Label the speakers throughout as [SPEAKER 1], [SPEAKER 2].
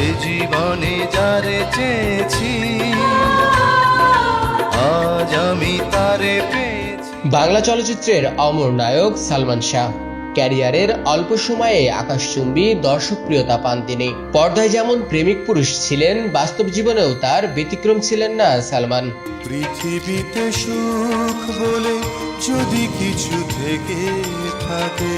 [SPEAKER 1] এ জীবনে যারে চেয়েছি আজ আমি তারে পেয়েছি।
[SPEAKER 2] বাংলা চলচ্চিত্রের অমর নায়ক সালমান শাহ। ক্যারিয়ারের অল্প সময়ে আকাশচুম্বী দর্শকপ্রিয়তা পান তিনি। পর্দায় যেমন প্রেমিক পুরুষ ছিলেন, বাস্তব জীবনেও তার ব্যতিক্রম ছিলেন না সালমান।
[SPEAKER 1] পৃথিবীতে সুখ বলে যদি কিছু থেকে থাকে।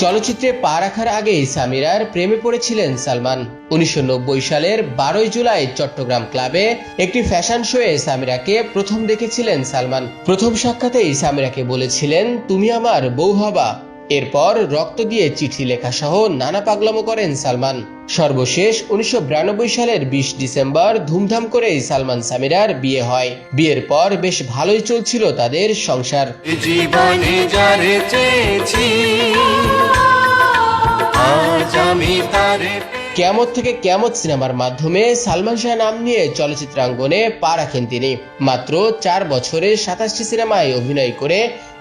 [SPEAKER 2] চলচ্চিত্রে পা রাখার আগেই সামিরার প্রেমে পড়েছিলেন সালমান। 1990 সালের 12 জুলাই চট্টগ্রাম ক্লাবে একটি ফ্যাশন শোয়ে সামিরাকে প্রথম দেখেছিলেন সালমান। প্রথম সাক্ষাতেই সামিরাকে বলেছিলেন, তুমি আমার বউ হবা। এরপর রক্ত দিয়ে চিঠি লেখা সহ নানা পাগলামো করেন সালমান। সর্বশেষ 1992 সালের 20 ডিসেম্বর ধুমধাম করেই সালমান সামিরার বিয়ে হয়। বিয়ের পর বেশ ভালোই চলছিল তাদের সংসার।
[SPEAKER 1] জীবনে যারে চেয়েছি আজ আমি তারে।
[SPEAKER 2] কিয়ামত থেকে কিয়ামত সিনেমার মাধ্যমে সালমান শাহ নাম নিয়ে চলচ্চিত্রাঙ্গনে পা রাখেন তিনি। মাত্র 4 বছরে 27টি সিনেমায় অভিনয় করে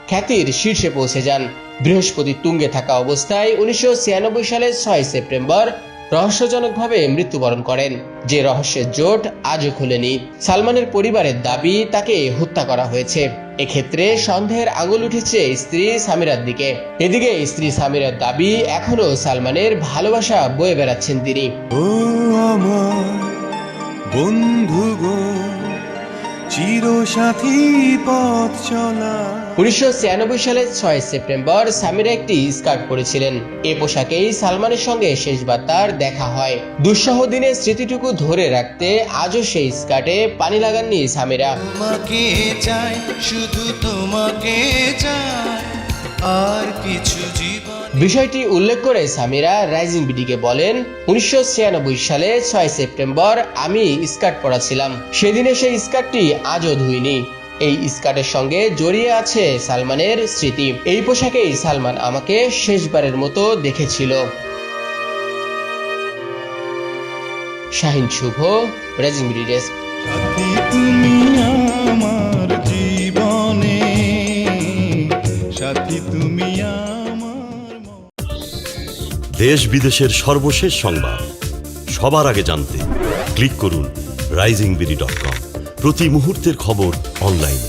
[SPEAKER 2] খ্যাতির শীর্ষে পৌঁছে যান। বৃহস্পতি তুঙ্গে থাকা অবস্থায় 1996 সালের 6 সেপ্টেম্বর রহস্যজনকভাবে মৃত্যুবরণ করেন। যে রহস্যের জোট আজও খুলেনি। সালমানের পরিবারের দাবি তাকে হত্যা করা হয়েছে। এক্ষেত্রে সন্দেহের আঙুল উঠেছে স্ত্রী সামিরার দিকে। এদিকে স্ত্রী সামিরার দাবি, এখনো সালমানের ভালোবাসা বয়ে বেড়াচ্ছেন তিনি।
[SPEAKER 1] ও আমার বন্ধু গো, চিরসাথী পথ চলা।
[SPEAKER 2] 1996 সালের 6 সেপ্টেম্বর সামিরা একটি স্কার্ট পরেছিলেন। এ পোশাকেই সালমানের সঙ্গে শেষবার তার দেখা হয়। দুঃসহ দিনের স্মৃতিটুকু ধরে রাখতে আজও সেই স্কার্টে পানি লাগাননি সামিরা।
[SPEAKER 1] তোমাকে চাই, শুধু তোমাকে চাই, আর কিছু জীবন।
[SPEAKER 2] বিষয়টি উল্লেখ করে সামিরা রাইজিং বিডিকে বলেন, 1996 সালে 6 সেপ্টেম্বর আমি স্কার্ট পরাছিলাম। সেদিনে সেই স্কার্টটি আজও ধুইনি। এই স্কার্টের সঙ্গে জড়িয়ে আছে সালমানের স্মৃতি। এই পোশাকেই সালমান আমাকে শেষবারের মতো দেখেছিল। শাহিন শুভ, রাইজিং বিডি ডেস্ক।
[SPEAKER 1] সাথী তুমি আমার জীবনে, সাথী তুমি আমার।
[SPEAKER 3] দেশ বিদেশের সর্বশেষ সংবাদ সবার আগে জানতে ক্লিক করুন risingBD.com। প্রতি মুহূর্তের খবর অনলাইনে।